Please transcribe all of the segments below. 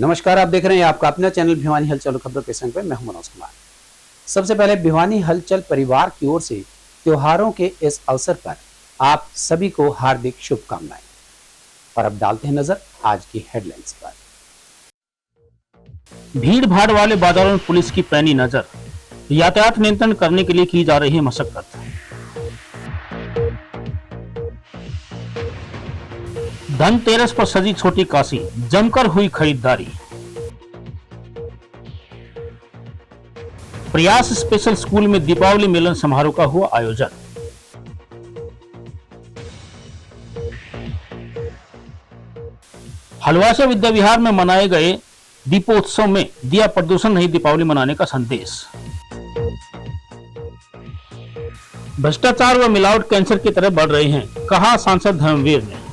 नमस्कार, आप देख रहे हैं आपका अपना चैनल भिवानी हलचल खबरों के संग पे मैं हूं मनोज कुमार। सबसे पहले भिवानी हलचल परिवार की ओर से त्योहारों के इस अवसर पर आप सभी को हार्दिक शुभकामनाएं। और अब डालते हैं नजर आज की हेडलाइंस पर। भीड़ भाड़ वाले बाजारों में पुलिस की पैनी नजर, यातायात नियंत्रण करने के लिए की जा रही है मशक्कत। धनतेरस पर सजी छोटी काशी, जमकर हुई खरीदारी। प्रयास स्पेशल स्कूल में दीपावली मिलन समारोह का हुआ आयोजन। हलवासा विद्या विहार में मनाए गए दीपोत्सव में दिया प्रदूषण नहीं दीपावली मनाने का संदेश। भ्रष्टाचार व मिलावट कैंसर की तरह बढ़ रहे हैं, कहा सांसद धर्मवीर ने।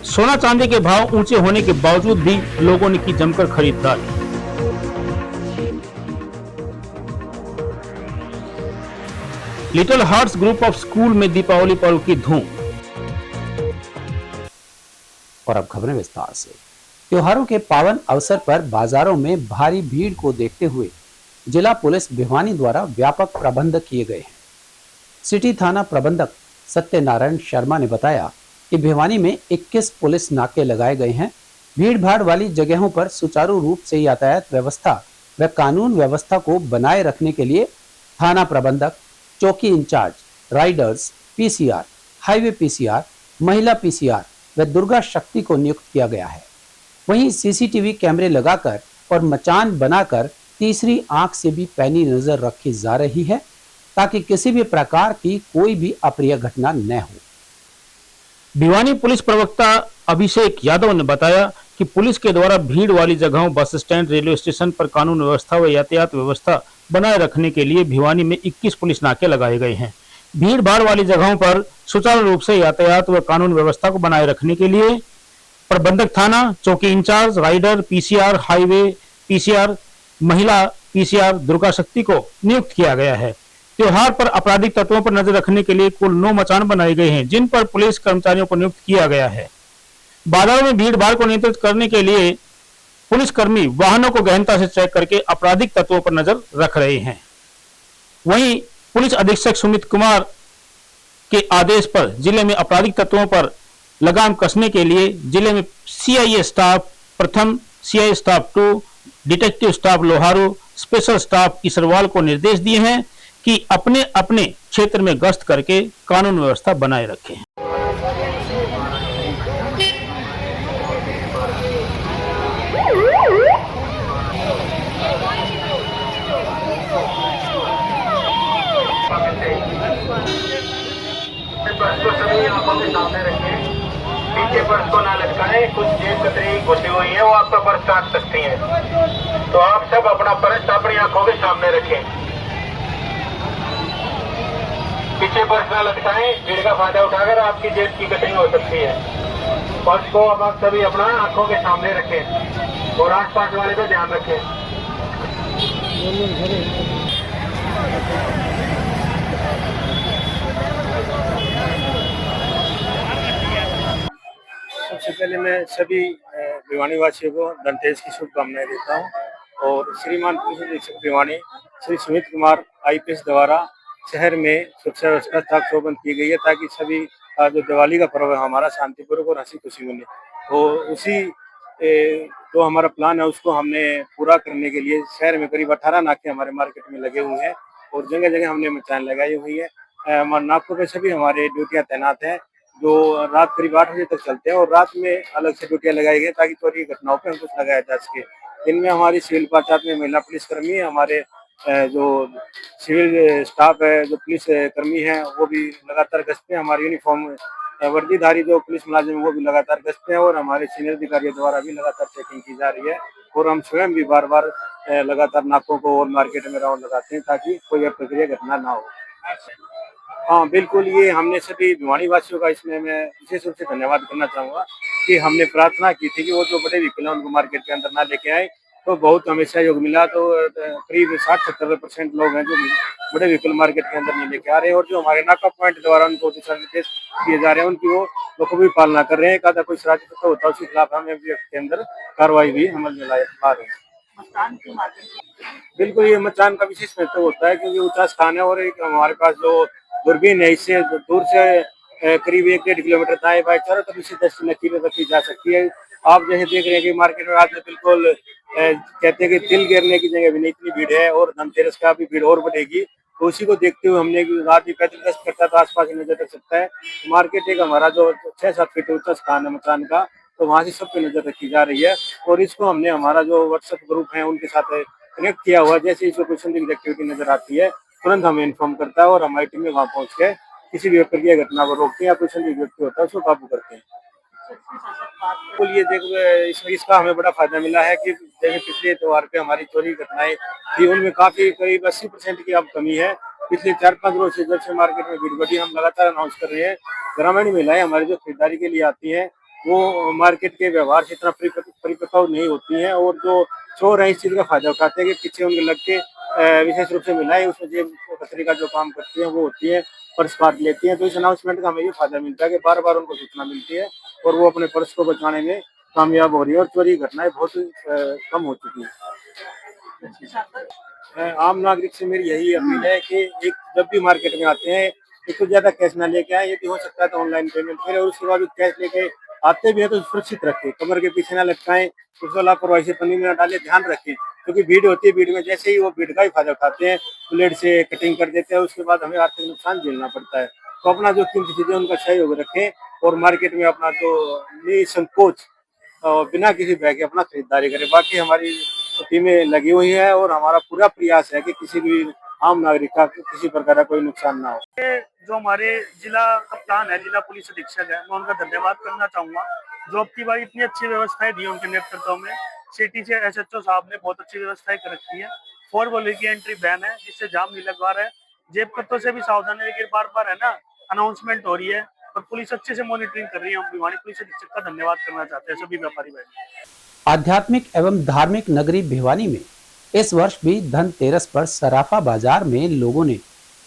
सोना चांदी के भाव ऊंचे होने के बावजूद भी लोगों ने की जमकर खरीदारी। Little hearts group of school में दीपावली पर्व की धूम। और अब खबरें विस्तार से। त्योहारों के पावन अवसर पर बाजारों में भारी भीड़ को देखते हुए जिला पुलिस भिवानी द्वारा व्यापक प्रबंध किए गए हैं। सिटी थाना प्रबंधक सत्यनारायण शर्मा ने बताया कि भिवानी में 21 पुलिस नाके लगाए गए हैं। भीड़ भाड़ वाली जगहों पर सुचारू रूप से यातायात व्यवस्था व कानून व्यवस्था को बनाए रखने के लिए थाना प्रबंधक, चौकी incharge, riders, PCR, highway PCR, महिला पीसीआर व दुर्गा शक्ति को नियुक्त किया गया है। वहीं सीसीटीवी कैमरे लगाकर और मचान बनाकर तीसरी आंख से भी पैनी नजर रखी जा रही है ताकि किसी भी प्रकार की कोई भी अप्रिय घटना न हो। भिवानी पुलिस प्रवक्ता अभिषेक यादव ने बताया कि पुलिस के द्वारा भीड़ वाली जगहों, बस स्टैंड, रेलवे स्टेशन पर कानून व्यवस्था व यातायात व्यवस्था बनाए रखने के लिए भिवानी में 21 पुलिस नाके लगाए गए हैं। भीड़ भाड़ वाली जगहों पर सुचारू रूप से यातायात व कानून व्यवस्था को बनाए रखने के लिए प्रबंधक थाना, चौकी incharge, rider, PCR, highway PCR, महिला पीसीआर, दुर्गा शक्ति को नियुक्त किया गया है। त्योहार पर आपराधिक तत्वों पर नजर रखने के लिए कुल 9 मचान बनाए गए हैं, जिन पर पुलिस कर्मचारियों को नियुक्त किया गया है। बाजारों में भीड़ भाड़ को नियंत्रित करने के लिए पुलिसकर्मी वाहनों को गहनता से चेक करके आपराधिक तत्वों पर नजर रख रहे हैं। वहीं पुलिस अधीक्षक सुमित कुमार के आदेश पर जिले में आपराधिक तत्वों पर लगाम कसने के लिए जिले में सीआईए स्टाफ प्रथम, CIA staff 2, detective staff Loharu, special staff Isarwal को निर्देश दिए हैं कि अपने अपने क्षेत्र में गश्त करके कानून व्यवस्था बनाए रखें। पर्स को सभी आंखों के सामने रखें, पीछे पर्स को ना लटकाएं। कुछ जेब कतरी घुसी हुई है, वो आपका पर्स काट सकती हैं, तो आप सब अपना पर्स अपनी आंखों के सामने रखें। पीछे पर्स ना लटकाएं, भीड़ का फायदा उठाकर आपकी जेब की कटिंग हो सकती है। पर्स को अब आप सभी अपना आंखों के सामने रखें और आसपास वाले पे ध्यान रखें। सबसे पहले मैं सभी भिवानी वासियों को धनतेरस की शुभकामनाएं देता हूं और श्रीमान पुलिस अधीक्षक भिवानी श्री सुमित कुमार आईपीएस द्वारा शहर में सुरक्षा व्यवस्था चाक चौबंद की गई है ताकि सभी जो दिवाली का पर्व है हमारा शांतिपूर्वक और हंसी खुशी मिले। तो उसी जो हमारा प्लान है उसको हमने पूरा करने के लिए शहर में करीब 18 नाके हमारे मार्केट में लगे हुए हैं और जगह जगह हमने मचान लगाई हुई है। हमारे नाकों पे सभी हमारे ड्यूटियां तैनात हैं जो रात करीब 8 बजे तक चलते हैं और रात में अलग से ड्यूटियां लगाई गई ताकि चोरी की घटनाओं पे हम कुछ लगाया जा सके। दिन में हमारी सिविल पंचायत में महिला पुलिसकर्मी है, हमारे जो सिविल स्टाफ है, जो पुलिस कर्मी है वो भी लगातार गश्त पे, हमारी यूनिफॉर्म वर्दीधारी जो पुलिस मुलाजिम है वो भी लगातार गश्त पे है और हमारे सीनियर अधिकारियों द्वारा भी लगातार चेकिंग की जा रही है और हम स्वयं भी बार बार लगातार नाकों को और मार्केट में राउंड लगाते हैं ताकि कोई अप्रिय घटना ना हो। हाँ बिल्कुल, ये हमने सभी भिवानी वासियों का इसमें मैं विशेष रूप से धन्यवाद करना चाहूँगा कि हमने प्रार्थना की थी कि वो जो बड़े व्हीकल हैं उनको मार्केट के अंदर ना लेके आए तो बहुत हमें सहयोग मिला। तो करीब 60-70% लोग हैं जो बड़े व्हीकल मार्केट के अंदर नहीं लेके आ रहे हैं, और जो हमारे नाका पॉइंट द्वारा उनको दिशा निर्देश दिए जा रहे हैं उनकी वो बखूबी पालना कर रहे हैं। एक कोई शरारती तत्व होता है उसके खिलाफ हम के अंदर कार्रवाई भी अमल में ला रहे हैं। बिल्कुल, ये मचान का विशेष महत्व होता है क्योंकि ऊंचा स्थान है, और एक हमारे पास जो दूरबीन है इससे दूर से करीब 1-1.5 किलोमीटर दाएं बाएं चारों तरफ से दृष्टि नखीरे रखी जा सकती है। आप जैसे देख रहे हैं कि मार्केट में आज बिल्कुल कहते हैं कि तिल गिरने की जगह भी नहीं, इतनी भीड़ है, और धनतेरस का भी भीड़ और बढ़ेगी। तो उसी को देखते हुए हमने रात भी पैदल गश्त करता था, आसपास की नजर रख सकता है। मार्केट एक हमारा जो 6-7 फीट ऊंचा स्थान है मचान का, तो वहां से सब पे नजर रखी जा रही है। और इसको हमने हमारा जो व्हाट्सएप ग्रुप है उनके साथ कनेक्ट किया हुआ। जैसे इसको कोई संदिग्ध एक्टिविटी नजर आती है तुरंत हमें इन्फॉर्म करता है, और हमारी टीम में वहां पहुंच के किसी भी प्रक्रिया घटना को रोकते हैं या कोई संदिग्ध व्यक्ति होता है उसको काबू करते हैं। बिल्कुल, ये देख इसका हमें बड़ा फायदा मिला है कि जैसे पिछले त्योहार पे हमारी चोरी घटनाएं थी उनमें काफी करीब 80% की अब कमी है। पिछले 4-5 रोज से जब से मार्केट में भीड़ बढ़ी, हम लगातार अनाउंस कर रहे हैं। ग्रामीण महिलाएं हमारी जो खरीदारी के लिए आती हैं वो मार्केट के व्यवहार से इतना परिपक्व नहीं होती हैं, और जो चोर है इस चीज का फायदा उठाते हैं कि पीछे उनके लग के विशेष रूप से महिलाएं उसमें जेब कतरी का जो काम करती हैं वो होती है, पर्स काट लेती हैं। तो इस अनाउंसमेंट का हमें ये फायदा मिलता है कि बार बार उनको सूचना मिलती है और वो अपने पर्स को बचाने में कामयाब हो रही है, और चोरी घटनाएं बहुत कम हो चुकी हैं। आम नागरिक से मेरी यही अपील है कि एक जब भी मार्केट में आते हैं एक तो ज्यादा कैश ना लेके आए, यदि हो सकता है तो ऑनलाइन पेमेंट करें, और उसके बाद कैश लेके आते भी है तो सुरक्षित रखें, कमर के पीछे ना लटकाएं, उसको लापरवाही से पन्नी में न डालें, ध्यान रखें क्योंकि भीड़ होती है। भीड़ में जैसे ही वो भीड़ का ही फायदा उठाते हैं, ब्लेड से कटिंग कर देते हैं, उसके बाद हमें आर्थिक नुकसान झेलना पड़ता है। तो अपना जो कीमती चीजें उनका सहयोग रखें, और मार्केट में अपना जो निसंकोच और बिना किसी भय के अपना खरीदारी करें। बाकी हमारी टीमें लगी हुई है और हमारा पूरा प्रयास है कि किसी भी आम नागरिक का किसी प्रकार का कोई नुकसान ना हो। जो हमारे जिला कप्तान है, जिला पुलिस अधीक्षक है, मैं उनका धन्यवाद करना चाहूंगा जो अब की बार इतनी अच्छी व्यवस्थाएं दी उनके नेतृत्व में। सिटी से एसएचओ साहब ने बहुत अच्छी व्यवस्थाएं कर रखी है। 4 व्हीलर की एंट्री बैन है जिससे जाम नहीं लगवा रहा है। जेब कत्तों से भी सावधान है, लेकिन बार बार है ना अनाउंसमेंट हो रही है और पुलिस अच्छे से मॉनिटरिंग कर रही है। हम भिवानी पुलिस अधीक्षक का धन्यवाद करना चाहते हैं सभी व्यापारी भाई। आध्यात्मिक एवं धार्मिक नगरी भिवानी में इस वर्ष भी धनतेरस पर सराफा बाजार में लोगों ने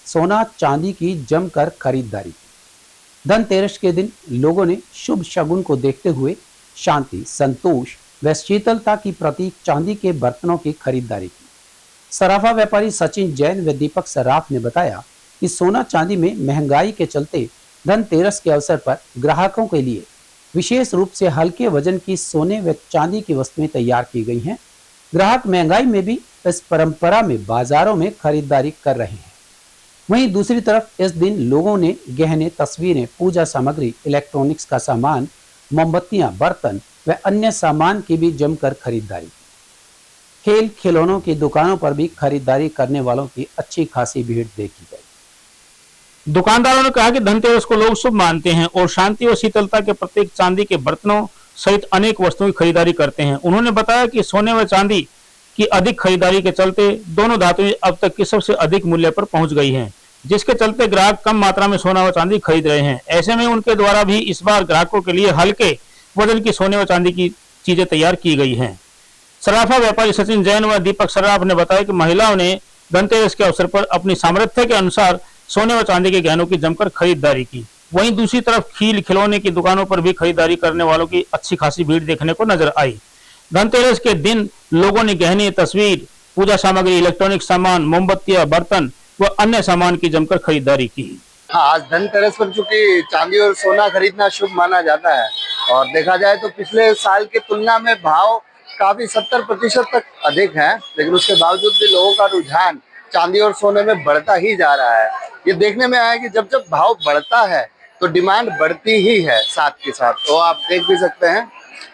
सोना चांदी की जमकर खरीदारी की। धनतेरस के दिन लोगों ने शुभ शगुन को देखते हुए शांति, संतोष व शीतलता की प्रतीक चांदी के बर्तनों की खरीदारी की। सराफा व्यापारी सचिन जैन व दीपक सराफ ने बताया कि सोना चांदी में महंगाई के चलते धनतेरस के अवसर पर ग्राहकों के लिए विशेष रूप से हल्के वजन की सोने व चांदी की वस्तुएं तैयार की गई हैं। ग्राहक महंगाई में भी इस परंपरा में बाजारों में खरीदारी कर रहे हैं। वहीं दूसरी तरफ इस दिन लोगों ने गहने, तस्वीरें, पूजा सामग्री, इलेक्ट्रॉनिक्स का सामान, मोमबत्तियां, बर्तन व अन्य सामान की भी जमकर खरीदारी की। खेल खिलौनों की दुकानों पर भी खरीदारी करने वालों की अच्छी खासी भीड़ देखी गई। दुकानदारों ने कहा कि धनतेरस को लोग शुभ मानते हैं और शांति और शीतलता के प्रतीक चांदी के बर्तनों सहित अनेक वस्तुओं की खरीदारी करते हैं। उन्होंने बताया कि सोने व चांदी की अधिक खरीदारी के चलते दोनों धातुएं अब तक की सबसे अधिक मूल्य पर पहुंच गई हैं, जिसके चलते ग्राहक कम मात्रा में सोना व चांदी खरीद रहे हैं। ऐसे में उनके द्वारा भी इस बार ग्राहकों के लिए हल्के वजन की सोने व चांदी की चीजें तैयार की गई हैं। सराफा व्यापारी सचिन जैन व दीपक सराफ ने बताया कि महिलाओं ने धनतेरस के अवसर पर अपनी सामर्थ्य के अनुसार सोने व चांदी के गहनों की जमकर खरीदारी की। वहीं दूसरी तरफ खेल खिलौने की दुकानों पर भी खरीदारी करने वालों की अच्छी खासी भीड़ देखने को नजर आई। धनतेरस के दिन लोगों ने गहने, तस्वीर, पूजा सामग्री, इलेक्ट्रॉनिक सामान, मोमबत्तियां, बर्तन व अन्य सामान की जमकर खरीदारी की। हाँ, आज धनतेरस पर चूंकि चांदी और सोना खरीदना शुभ माना जाता है और देखा जाए तो पिछले साल की तुलना में भाव काफी 70% तक अधिक है, लेकिन उसके बावजूद भी लोगों का रुझान चांदी और सोने में बढ़ता ही जा रहा है। ये देखने में आया कि जब जब भाव बढ़ता है तो डिमांड बढ़ती ही है साथ के साथ, तो आप देख भी सकते हैं।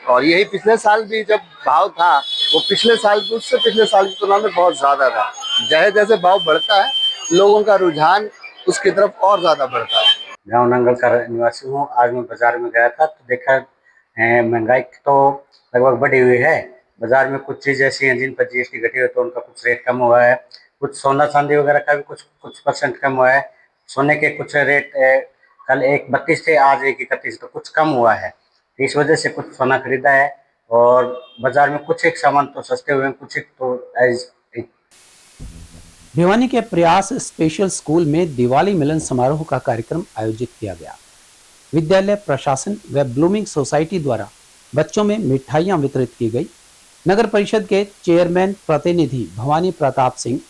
और यही पिछले साल भी जब भाव था वो पिछले साल की उससे पिछले साल की तुलना में बहुत ज्यादा था। जैसे जैसे भाव बढ़ता है लोगों का रुझान उसकी तरफ और ज्यादा बढ़ता है। गाँव नंगल का निवासी हूँ। आज मैं बाजार में गया था तो देखा महंगाई तो लगभग बढ़ी हुई है। बाजार में कुछ चीज़ ऐसी हैं जिन पर जीएसटी घटी हुई तो उनका कुछ रेट कम हुआ है। कुछ सोना चांदी वगैरह का भी कुछ परसेंट कम हुआ है। सोने के कुछ रेट कल 1.32 थे, आज 1.31, तो कुछ कम हुआ है। इस वजह से कुछ सोना खरीदा है और बाजार में कुछ एक सामान तो सस्ते हुए हैं, कुछ एक तो एज भिवानी के प्रयास स्पेशल स्कूल में दिवाली मिलन समारोह का कार्यक्रम आयोजित किया गया। विद्यालय प्रशासन व ब्लूमिंग सोसाइटी द्वारा बच्चों में मिठाइयां वितरित की गई। नगर परिषद के चेयरमैन प्रतिनिधि भवानी प्रताप सिंह,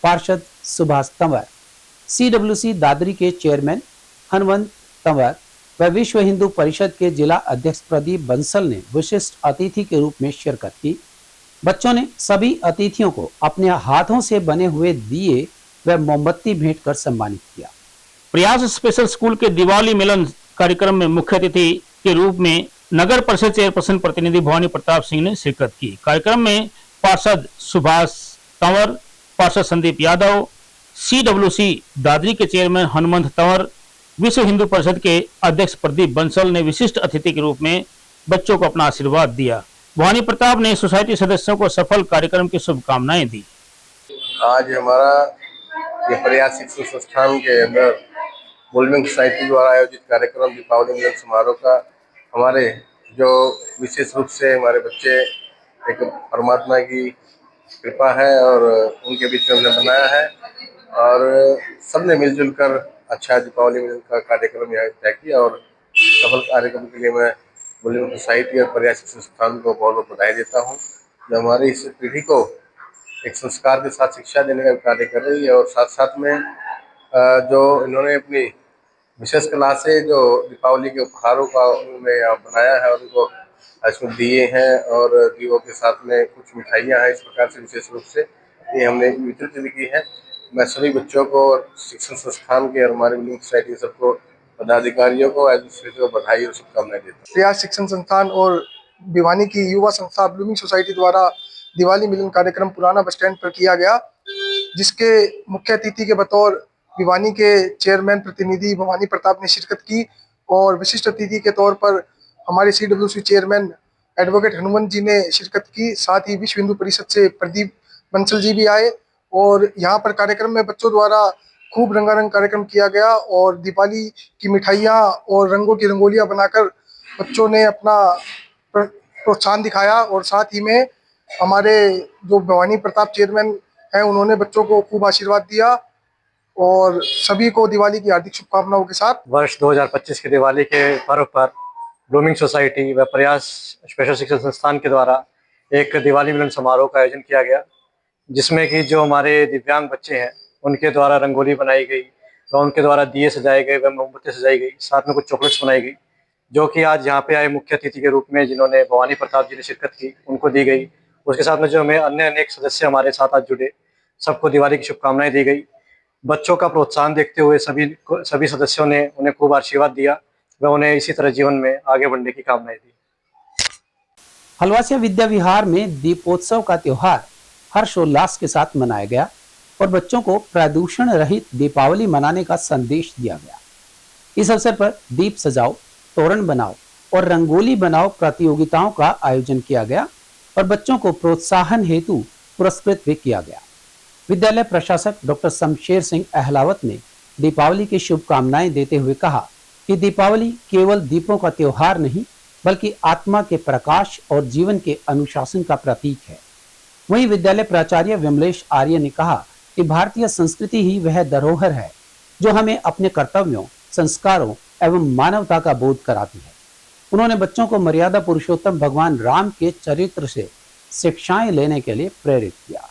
पार्षद सुभाष तंवर, CWC दादरी के चेयरमैन हनुमंत तंवर व विश्व हिंदू परिषद के जिला अध्यक्ष प्रदीप बंसल ने विशिष्ट अतिथि के रूप में शिरकत की। बच्चों ने सभी अतिथियों को अपने हाथों से बने हुए दिए व मोमबत्ती भेंट कर सम्मानित किया। प्रयास स्पेशल स्कूल के दिवाली मिलन कार्यक्रम में मुख्य अतिथि के रूप में नगर परिषद चेयरपर्सन प्रतिनिधि भवानी प्रताप सिंह ने शिरकत की। कार्यक्रम में पार्षद सुभाष तंवर, पार्षद संदीप यादव, CWC दादरी के चेयरमैन हनुमंत तंवर, विश्व हिंदू परिषद के अध्यक्ष प्रदीप बंसल ने विशिष्ट अतिथि के रूप में बच्चों को अपना आशीर्वाद दिया। भवानी प्रताप ने सोसाइटी सदस्यों को सफल कार्यक्रम की शुभकामनाएं दी। आज हमारा ये प्रयास शिक्षण संस्थान के अंदर ब्लूमिंग सोसाइटी द्वारा आयोजित कार्यक्रम दीपावली मिलन समारोह का हमारे जो विशेष रूप से हमारे बच्चे एक परमात्मा की कृपा है और उनके बीच में हमने बनाया है और सबने मिलजुल कर अच्छा दीपावली मिलन का कार्यक्रम यहाँ तय किया और सफल कार्यक्रम के लिए मैं ब्लूमिंग सोसाइटी और प्रयास शिक्षण संस्थान को बहुत बहुत बधाई देता हूँ जो हमारी इस पीढ़ी को एक संस्कार के साथ शिक्षा देने का कार्य कर रही है और साथ साथ में जो इन्होंने अपनी विशेष कला से जो दीपावली के उपहारों का उन्होंने यहाँ बनाया है और उनको इसमें दिए हैं और दीवों के साथ में कुछ मिठाइयाँ हैं। इस प्रकार से विशेष रूप से ये हमने वितरित भी की है। मैं सभी बच्चों को शिक्षण संस्थान के और हमारे ब्लूमिंग सोसाइटी के सबको पदाधिकारियों को एडमिनिस्ट्रेटर को बधाई और शुभकामनाएं देता हूँ। प्रयास शिक्षण संस्थान और भिवानी की युवा संस्था ब्लूमिंग सोसाइटी द्वारा दिवाली मिलन कार्यक्रम पुराना बस स्टैंड पर किया गया, जिसके मुख्य अतिथि के बतौर भिवानी के चेयरमैन प्रतिनिधि भवानी प्रताप ने शिरकत की और विशिष्ट अतिथि के तौर पर हमारे CWC चेयरमैन एडवोकेट हनुमंत जी ने शिरकत की। साथ ही विश्व हिंदू परिषद से प्रदीप बंसल जी भी आए और यहाँ पर कार्यक्रम में बच्चों द्वारा खूब रंगारंग कार्यक्रम किया गया और दिवाली की मिठाइयाँ और रंगों की रंगोलियाँ बनाकर बच्चों ने अपना प्रोत्साहन दिखाया और साथ ही में हमारे जो भवानी प्रताप चेयरमैन हैं उन्होंने बच्चों को खूब आशीर्वाद दिया और सभी को दिवाली की हार्दिक शुभकामनाओं के साथ वर्ष 2025 के दिवाली के पर्व पर ब्लूमिंग सोसाइटी व प्रयास स्पेशल शिक्षण संस्थान के द्वारा एक दिवाली मिलन समारोह का आयोजन किया गया, जिसमें कि जो हमारे दिव्यांग बच्चे हैं उनके द्वारा रंगोली बनाई गई व उनके द्वारा दिए सजाए गए व मोमबत्ती सजाई गई, साथ में कुछ चॉकलेट्स बनाई गई, जो कि आज यहाँ पे आए मुख्य अतिथि के रूप में जिन्होंने भवानी प्रताप जी ने शिरकत की उनको दी गई। उसके साथ में जो हमें अन्य अनेक सदस्य हमारे साथ आज जुड़े, सबको दिवाली की शुभकामनाएं दी गई। बच्चों का प्रोत्साहन देखते हुए सभी सदस्यों ने उन्हें खूब आशीर्वाद दिया व उन्हें इसी तरह जीवन में आगे बढ़ने की कामनाएं दी। हलवासिया विद्या विहार में दीपोत्सव का त्योहार हर्षोल्लास के साथ मनाया गया और बच्चों को प्रदूषण रहित दीपावली मनाने का संदेश दिया गया। इस अवसर पर दीप सजाओ, तोरण बनाओ और रंगोली बनाओ प्रतियोगिताओं का आयोजन किया गया और बच्चों को प्रोत्साहन हेतु पुरस्कृत भी किया गया। विद्यालय प्रशासक डॉक्टर शमशेर सिंह अहलावत ने दीपावली की शुभकामनाएं देते हुए कहा कि दीपावली केवल दीपों का त्योहार नहीं बल्कि आत्मा के प्रकाश और जीवन के अनुशासन का प्रतीक है। वहीं विद्यालय प्राचार्य विमलेश आर्य ने कहा कि भारतीय संस्कृति ही वह धरोहर है जो हमें अपने कर्तव्यों, संस्कारों एवं मानवता का बोध कराती है। उन्होंने बच्चों को मर्यादा पुरुषोत्तम भगवान राम के चरित्र से शिक्षाएं लेने के लिए प्रेरित किया।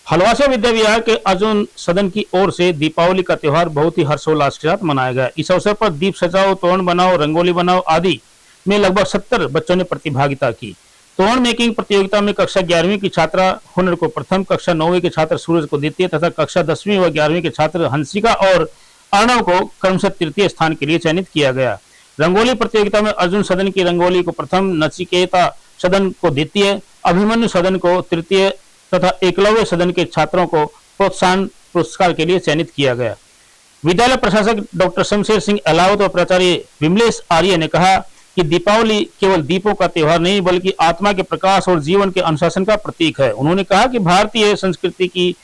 हलवासिया विद्या विहार के अर्जुन सदन की ओर से दीपावली का त्योहार बहुत ही हर्षोल्लास के साथ मनाया गया। इस अवसर पर दीप सजाओ, तोरण बनाओ, रंगोली बनाओ आदि में लगभग 70 बच्चों ने प्रतिभागिता की। तोरण मेकिंग प्रतियोगिता में कक्षा 11वीं की छात्रा हुनर को प्रथम, कक्षा 9वीं के छात्र सूरज को द्वितीय तथा कक्षा 10वीं व 11वीं के छात्र हंसिका और अर्णव को क्रमशः तृतीय स्थान के लिए चयनित किया गया। रंगोली प्रतियोगिता में अर्जुन सदन की रंगोली को प्रथम, नचिकेता सदन को द्वितीय, अभिमन्यु सदन को तृतीय तथा एकलव्य सदन के छात्रों को प्रोत्साहन पुरस्कार के लिए चयनित किया गया। विद्यालय प्रशासक डॉक्टर शमशेर सिंह अहलावत और प्राचार्य विमलेश आर्य ने कहा कि दीपावली केवल दीपों का त्योहार नहीं बल्कि आत्मा के प्रकाश और जीवन के अनुशासन का प्रतीक है। उन्होंने कहा कि भारतीय संस्कृति की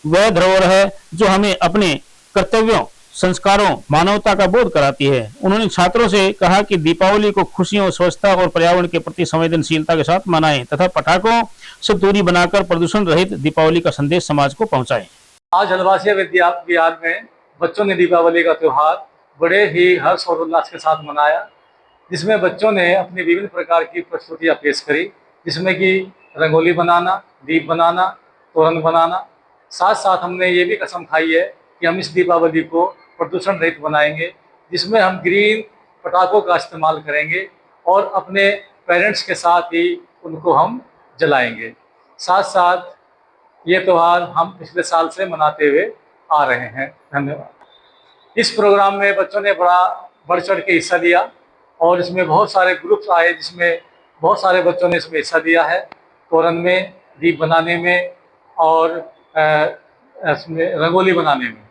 वह धरोहर है जो हमें अपने कर्तव्यों, संस्कारों, मानवता का बोध कराती है। उन्होंने छात्रों से कहा कि दीपावली को खुशियों, स्वच्छता और पर्यावरण के प्रति संवेदनशीलता के साथ मनाएं तथा पटाखों से दूरी बनाकर प्रदूषण रहित दीपावली का संदेश समाज को पहुंचाएं। आज हलवासिया विहार में बच्चों ने दीपावली का त्यौहार बड़े ही हर्ष और उल्लास के साथ मनाया, जिसमें बच्चों ने अपनी विभिन्न प्रकार की प्रस्तुतियाँ पेश करी, जिसमें कि रंगोली बनाना, दीप बनाना, तोरण बनाना। साथ साथ हमने ये भी कसम खाई है कि हम इस दीपावली को प्रदूषण रहित बनाएंगे, जिसमें हम ग्रीन पटाखों का इस्तेमाल करेंगे और अपने पेरेंट्स के साथ ही उनको हम जलाएंगे। साथ साथ ये त्यौहार हम पिछले साल से मनाते हुए आ रहे हैं। धन्यवाद। इस प्रोग्राम में बच्चों ने बड़ा बढ़ चढ़ के हिस्सा लिया और इसमें बहुत सारे ग्रुप्स आए, जिसमें बहुत सारे बच्चों ने इसमें हिस्सा लिया है, तोरण में, दीप बनाने में और इसमें रंगोली बनाने में।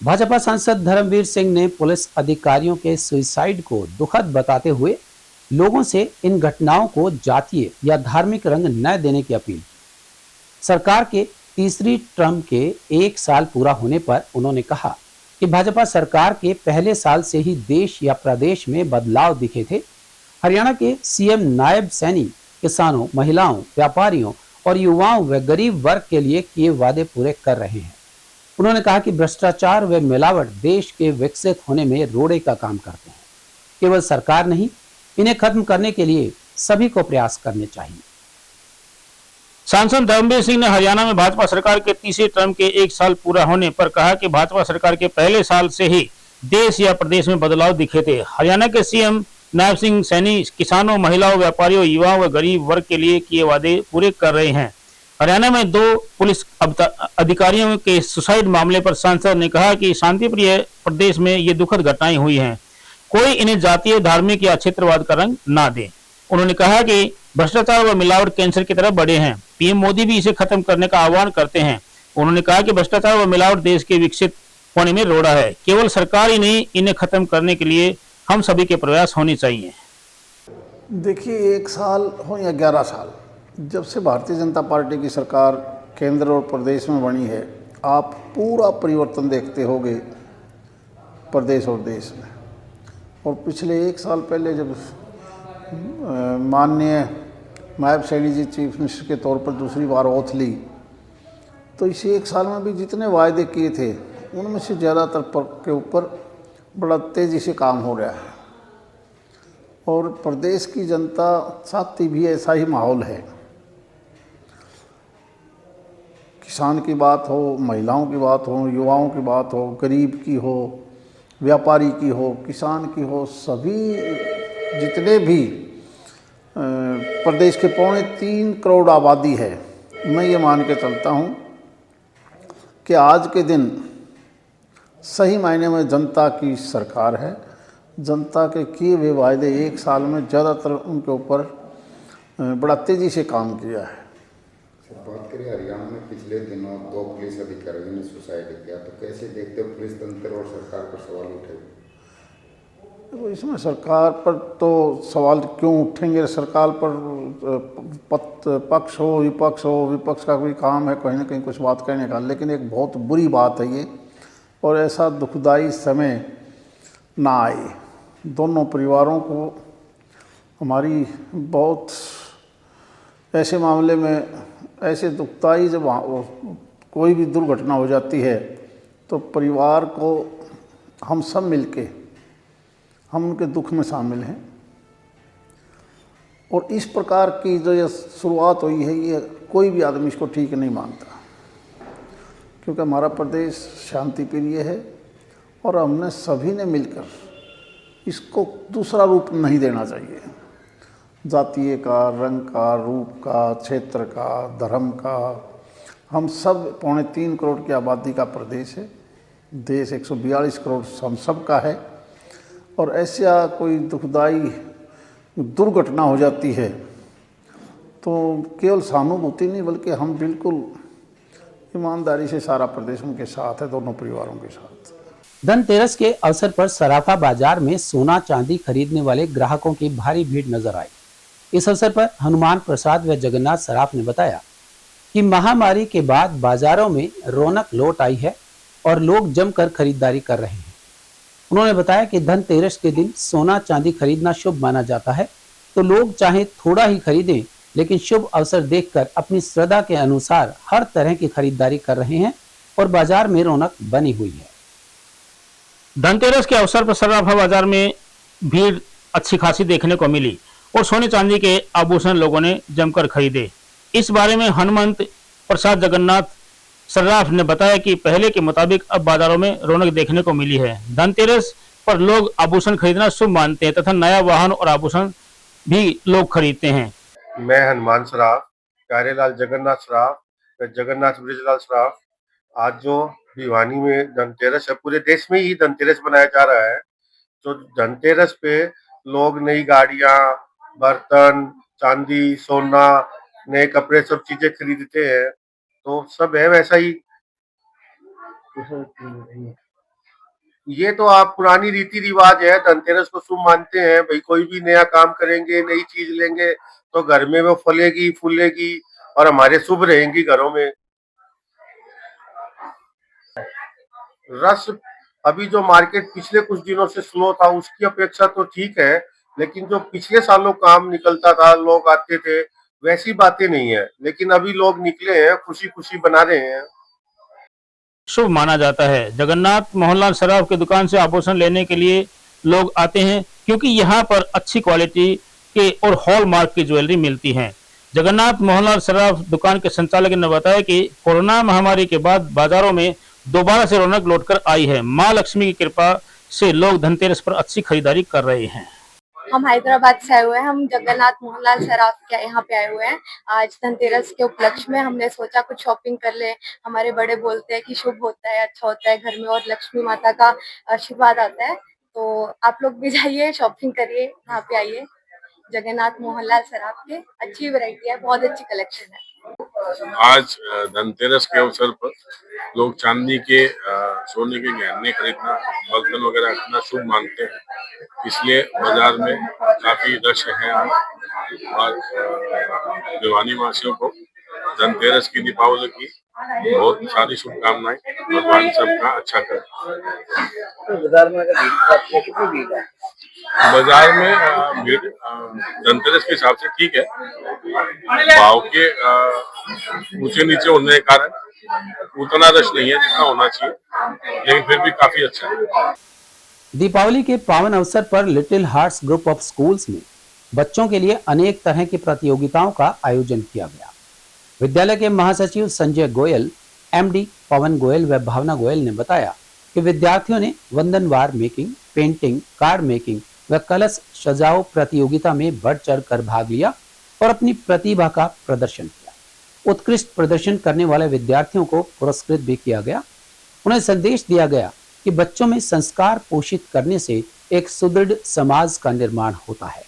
भाजपा सांसद धर्मवीर सिंह ने पुलिस अधिकारियों के सुसाइड को दुखद बताते हुए लोगों से इन घटनाओं को जातीय या धार्मिक रंग न देने की अपील। सरकार के तीसरी टर्म के 1 साल पूरा होने पर उन्होंने कहा कि भाजपा सरकार के पहले साल से ही देश या प्रदेश में बदलाव दिखे थे। हरियाणा के सीएम नायब सैनी किसानों, महिलाओं, व्यापारियों और युवाओं व गरीब वर्ग के लिए किए वादे पूरे कर रहे हैं। उन्होंने कहा कि भ्रष्टाचार व मिलावट देश के विकसित होने में रोड़े का काम करते हैं। केवल सरकार नहीं, इन्हें खत्म करने के लिए सभी को प्रयास करने चाहिए। सांसद धर्मवीर सिंह ने हरियाणा में भाजपा सरकार के तीसरे टर्म के 1 साल पूरा होने पर कहा कि भाजपा सरकार के पहले साल से ही देश या प्रदेश में बदलाव दिखे थे। हरियाणा के सीएम नायब सिंह सैनी किसानों, महिलाओं, व्यापारियों, युवाओं व गरीब वर्ग के लिए किए वादे पूरे कर रहे हैं। हरियाणा में 2 पुलिस अधिकारियों के सुसाइड मामले पर सांसद ने कहा कि शांतिप्रिय प्रदेश में ये दुखद घटनाएं हुई हैं, कोई इन्हें जातीय, धार्मिक या क्षेत्रवाद का रंग ना दे। उन्होंने कहा कि भ्रष्टाचार व मिलावट कैंसर की तरफ बढ़े हैं। पीएम मोदी भी इसे खत्म करने का आह्वान करते हैं। उन्होंने कहा कि भ्रष्टाचार व मिलावट देश के विकसित होने में रोड़ा है। केवल सरकार ही नहीं, इन्हें खत्म करने के लिए हम सभी के प्रयास होने चाहिए। देखिए, 1 साल हो या 11 साल, जब से भारतीय जनता पार्टी की सरकार केंद्र और प्रदेश में बनी है, आप पूरा परिवर्तन देखते होंगे प्रदेश और देश में। और पिछले 1 साल पहले जब माननीय नायब सैनी जी चीफ मिनिस्टर के तौर पर दूसरी बार ओथ ली, तो इस 1 साल में भी जितने वायदे किए थे उनमें से ज़्यादातर के ऊपर बड़ा तेज़ी से काम हो रहा है। और प्रदेश की जनता चाहती भी ऐसा ही माहौल है। किसान की बात हो, महिलाओं की बात हो, युवाओं की बात हो, गरीब की हो, व्यापारी की हो, किसान की हो, सभी जितने भी प्रदेश के 3.25 करोड़ आबादी है, मैं ये मान के चलता हूँ कि आज के दिन सही मायने में जनता की सरकार है। जनता के किए हुए वायदे 1 साल में ज़्यादातर उनके ऊपर बड़ा तेज़ी से काम किया है। बात करें हरियाणा में पिछले दिनों 2 पुलिस अधिकारियों ने सुसाइड किया, तो कैसे देखते हो पुलिस तंत्र और सरकार पर सवाल उठे? तो इसमें सरकार पर तो सवाल क्यों उठेंगे? सरकार पर पक्ष हो, विपक्ष हो, विपक्ष का कोई काम है कहीं ना कहीं कुछ बात कहने का। लेकिन एक बहुत बुरी बात है ये, और ऐसा दुखदाई समय ना आए। दोनों परिवारों को हमारी बहुत ऐसे मामले में ऐसे दुखदाई जब कोई भी दुर्घटना हो जाती है तो परिवार को हम सब मिलके हम उनके दुख में शामिल हैं। और इस प्रकार की जो ये शुरुआत हुई है, ये कोई भी आदमी इसको ठीक नहीं मानता, क्योंकि हमारा प्रदेश शांति प्रिय है और हमने सभी ने मिलकर इसको दूसरा रूप नहीं देना चाहिए। जातीय का, रंग का, रूप का, क्षेत्र का, धर्म का, हम सब 3.25 करोड़ की आबादी का प्रदेश है। देश 142 करोड़ हम सब का है। और ऐसा कोई दुखदाई दुर्घटना हो जाती है तो केवल सहानुभूति नहीं, बल्कि हम बिल्कुल ईमानदारी से सारा प्रदेश उनके साथ है, दोनों परिवारों के साथ। धनतेरस के अवसर पर सराफा बाजार में सोना चांदी खरीदने वाले ग्राहकों की भारी भीड़ नजर आई। इस अवसर पर हनुमान प्रसाद व जगन्नाथ सराफ ने बताया कि महामारी के बाद बाजारों में रौनक लौट आई है और लोग जमकर खरीदारी कर रहे हैं। उन्होंने बताया कि धनतेरस के दिन सोना चांदी खरीदना शुभ माना जाता है, तो लोग चाहे थोड़ा ही खरीदें, लेकिन शुभ अवसर देखकर अपनी श्रद्धा के अनुसार हर तरह की खरीदारी कर रहे हैं और बाजार में रौनक बनी हुई है। धनतेरस के अवसर पर सर्राफा बाजार में भीड़ अच्छी खासी देखने को मिली और सोने चांदी के आभूषण लोगों ने जमकर खरीदे। इस बारे में हनुमंत प्रसाद जगन्नाथ सर्राफ ने बताया कि पहले के मुताबिक अब बाजारों में रौनक देखने को मिली है। धनतेरस पर लोग आभूषण खरीदना शुभ मानते हैं तथा नया वाहन और आभूषण भी लोग खरीदते हैं। मैं हनुमान सराफ, प्यारेलाल जगन्नाथ सराफ, जगन्नाथ ब्रिजलाल सराफ। आज जो भिवानी में धनतेरस है, पूरे देश में ही धनतेरस मनाया जा रहा है। तो धनतेरस पे लोग नई गाड़ियां, बर्तन, चांदी, सोना, नए कपड़े, सब चीजें खरीदते हैं। तो सब है वैसा ही। ये तो आप पुरानी रीति रिवाज है, धनतेरस को शुभ मानते हैं। भाई कोई भी नया काम करेंगे, नई चीज लेंगे तो घर में वो फलेगी फूलेगी और हमारे शुभ रहेंगी घरों में। रस अभी जो मार्केट पिछले कुछ दिनों से स्लो था, उसकी अपेक्षा तो ठीक है, लेकिन जो पिछले सालों काम निकलता था, लोग आते थे, वैसी बातें नहीं है। लेकिन अभी लोग निकले हैं, खुशी खुशी बना रहे हैं। शुभ माना जाता है। जगन्नाथ मोहनलाल सराफ की दुकान से आभूषण लेने के लिए लोग आते हैं क्योंकि यहाँ पर अच्छी क्वालिटी के और हॉलमार्क की ज्वेलरी मिलती है। जगन्नाथ मोहनलाल सराफ दुकान के संचालक ने बताया कि कोरोना महामारी के बाद बाजारों में दोबारा से रौनक लौटकर आई है। मां लक्ष्मी की कृपा से लोग धनतेरस पर अच्छी खरीदारी कर रहे हैं। हम हैदराबाद से आए हुए हैं। हम जगन्नाथ मोहनलाल सराफ के यहाँ पे आए हुए हैं। आज धनतेरस के उपलक्ष्य में हमने सोचा कुछ शॉपिंग कर ले। हमारे बड़े बोलते हैं कि शुभ होता है, अच्छा होता है घर में और लक्ष्मी माता का आशीर्वाद आता है। तो आप लोग भी जाइए, शॉपिंग करिए, यहाँ पे आइए। जगन्नाथ मोहनलाल सराफ के अच्छी वैरायटी है, बहुत अच्छी कलेक्शन है। आज धनतेरस के अवसर पर लोग चांदी के, सोने के गहने खरीदना, बर्तन वगैरह रखना शुभ मानते हैं, इसलिए बाजार में काफी रश है आज। और भिवानी वासियों को धनतेरस की, दीपावली की बहुत सारी शुभकामनाएं। भगवान सबका अच्छा करे। बाजार में कितनी भीड़ है? बाजार में भीड़ धनतेरस के हिसाब से ठीक है। भाव के ऊंचे नीचे होने के कारण उतना रश नहीं है जितना होना चाहिए, लेकिन फिर भी काफी अच्छा है। दीपावली के पावन अवसर पर little hearts group of schools में बच्चों के लिए अनेक तरह की प्रतियोगिताओं का आयोजन किया गया। विद्यालय के महासचिव संजय गोयल, एमडी पवन गोयल व भावना गोयल ने बताया कि विद्यार्थियों ने वंदनवार मेकिंग, पेंटिंग, कार्ड मेकिंग व कलश सजाओ प्रतियोगिता में बढ़ चढ़ कर भाग लिया और अपनी प्रतिभा का प्रदर्शन किया। उत्कृष्ट प्रदर्शन करने वाले विद्यार्थियों को पुरस्कृत भी किया गया। उन्हें संदेश दिया गया कि बच्चों में संस्कार पोषित करने से एक सुदृढ़ समाज का निर्माण होता है।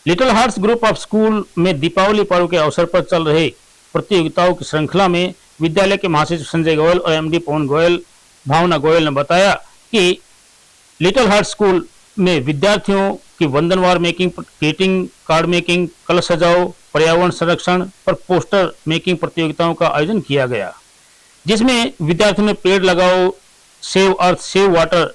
Little hearts group of school में दीपावली पर्व के अवसर पर चल रहे प्रतियोगिताओं की श्रृंखला में विद्यालय के महासचिव संजय गोयल और एमडी पवन गोयल, भावना गोयल ने बताया कि लिटिल हार्ट्स स्कूल में विद्यार्थियों की वंदनवार मेकिंग, ग्रीटिंग कार्ड मेकिंग, कलश सजाओ, पर्यावरण संरक्षण पर पोस्टर मेकिंग प्रतियोगिताओं का आयोजन किया गया, जिसमें विद्यार्थियों ने पेड़ लगाओ, सेव अर्थ, सेव वाटर,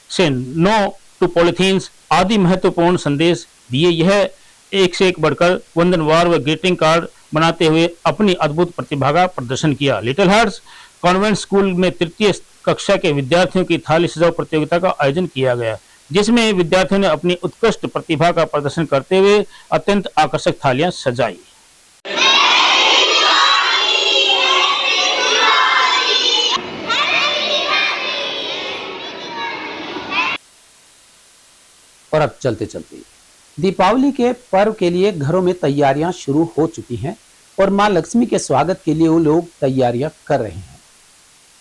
से नो टू पॉलीथीन्स आदि महत्वपूर्ण संदेश दिए। यह एक से एक बढ़कर वंदनवार व ग्रीटिंग कार्ड बनाते हुए अपनी अद्भुत प्रतिभा का प्रदर्शन किया। लिटिल हार्ट्स कॉन्वेंट स्कूल में तृतीय कक्षा के विद्यार्थियों की थाली सजाओ प्रतियोगिता का आयोजन किया गया, जिसमें विद्यार्थियों ने अपनी उत्कृष्ट प्रतिभा का प्रदर्शन करते हुए अत्यंत आकर्षक थालियां सजाई। और अब चलते चलते दीपावली के पर्व के लिए घरों में तैयारियां शुरू हो चुकी हैं और मां लक्ष्मी के स्वागत के लिए वो लोग तैयारियां कर रहे हैं।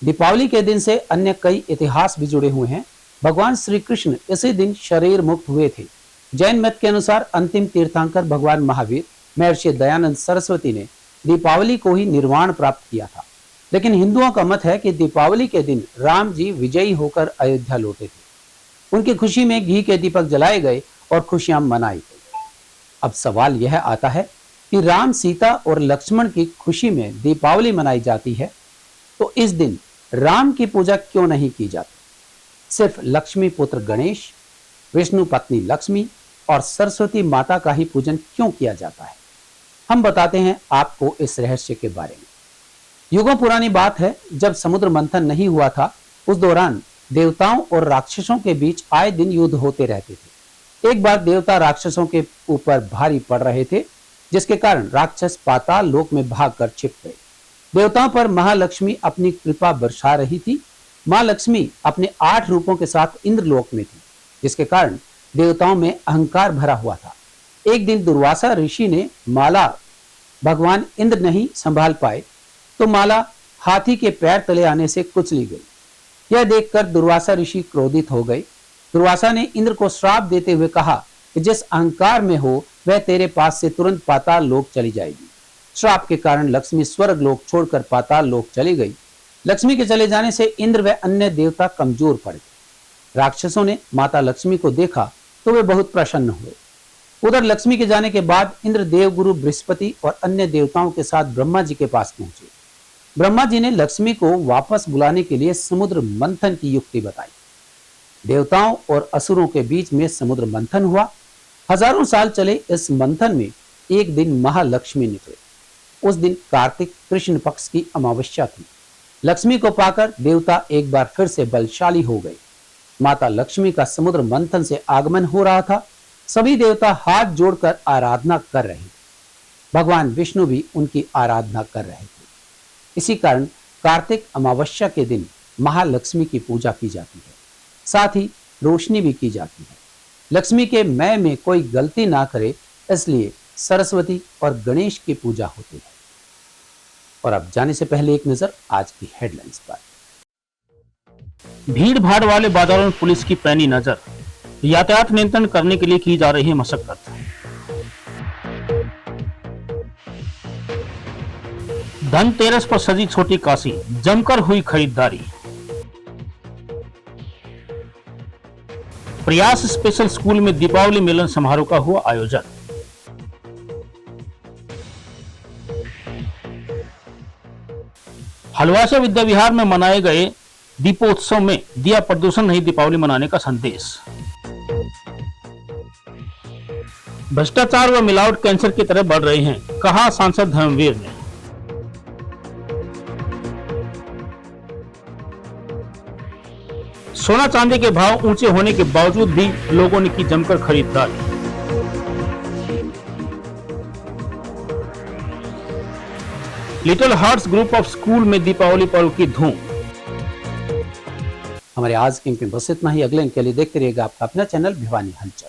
दीपावली के दिन से अन्य कई इतिहास भी जुड़े हुए हैं। भगवान श्री कृष्ण इसी दिन शरीर मुक्त हुए थे। जैन मत के अनुसार अंतिम तीर्थंकर भगवान महावीर महर्षि दयानंद सरस्वती ने दीपावली को ही निर्वाण प्राप्त किया था। लेकिन हिंदुओं का मत है कि दीपावली के दिन राम जी विजयी होकर अयोध्या लौटे थे। उनकी खुशी में घी के दीपक जलाए गए और खुशियां मनाई गई। अब सवाल यह आता है कि राम, सीता और लक्ष्मण की खुशी में दीपावली मनाई जाती है, तो इस दिन राम की पूजा क्यों नहीं की जाती? सिर्फ लक्ष्मी पुत्र गणेश, विष्णु पत्नी लक्ष्मी और सरस्वती माता का ही पूजन क्यों किया जाता है? हम बताते हैं आपको इस रहस्य के बारे में। युगों पुरानी बात है, जब समुद्र मंथन नहीं हुआ था, उस दौरान देवताओं और राक्षसों के बीच आए दिन युद्ध होते रहते थे। एक बार देवता राक्षसों के ऊपर भारी पड़ रहे थे, जिसके कारण राक्षस पाताल लोक में भागकर छिप गए। देवताओं पर महालक्ष्मी अपनी कृपा बरसा रही थी। मां लक्ष्मी अपने 8 रूपों के साथ इंद्रलोक में थी, जिसके कारण देवताओं में अहंकार भरा हुआ था। एक दिन दुर्वासा ऋषि ने माला भगवान इंद्र नहीं संभाल पाए तो माला हाथी के पैर तले आने से कुचली गई। यह देखकर दुर्वासा ऋषि क्रोधित हो गए। दुर्वासा ने इंद्र को श्राप देते हुए कहा कि जिस अहंकार में हो वह तेरे पास से तुरंत पाताल लोक चली जाएगी। श्राप के कारण लक्ष्मी स्वर्ग लोक छोड़कर पाताल लोक चली गई। लक्ष्मी के चले जाने से इंद्र व अन्य देवता कमजोर पड़ गए। राक्षसों ने माता लक्ष्मी को देखा तो वे बहुत प्रसन्न हुए। उधर लक्ष्मी के जाने के बाद इंद्र देवगुरु बृहस्पति और अन्य देवताओं के साथ ब्रह्मा जी के पास पहुंचे। ब्रह्मा जी ने लक्ष्मी को वापस बुलाने के लिए समुद्र मंथन की युक्ति बताई। देवताओं और असुरों के बीच में समुद्र मंथन हुआ। हजारों साल चले इस मंथन में एक दिन महालक्ष्मी निकले। उस दिन कार्तिक कृष्ण पक्ष की अमावस्या थी। लक्ष्मी को पाकर देवता एक बार फिर से बलशाली हो गए। माता लक्ष्मी का समुद्र मंथन से आगमन हो रहा था। सभी देवता हाथ जोड़कर आराधना कर रहे थे। भगवान विष्णु भी उनकी आराधना कर रहे थे। इसी कारण कार्तिक अमावस्या के दिन महालक्ष्मी की पूजा की जाती है। साथ ही रोशनी भी की जाती है। लक्ष्मी के मैं में कोई गलती ना करे, इसलिए सरस्वती और गणेश की पूजा होती है। और अब जाने से पहले एक नजर आज की हेडलाइंस पर। भीड़ भाड़ वाले बाजारों में पुलिस की पैनी नजर। यातायात नियंत्रण करने के लिए की जा रही है मशक्कत। धनतेरस पर सजी छोटी काशी, जमकर हुई खरीदारी। प्रयास स्पेशल स्कूल में दीपावली मिलन समारोह का हुआ आयोजन। हलवासा विद्या विहार में मनाए गए दीपोत्सव में दिया प्रदूषण नहीं दीपावली मनाने का संदेश। भ्रष्टाचार व मिलावट कैंसर की तरह बढ़ रहे हैं, कहा सांसद धर्मवीर ने। सोना चांदी के भाव ऊंचे होने के बावजूद भी लोगों ने की जमकर खरीदारी। Little hearts group of school में दीपावली पर्व की धूम। हमारे आज के अंक में बस इतना ही। अगले अंक के लिए देखते रहिएगा आपका अपना चैनल भिवानी हलचल।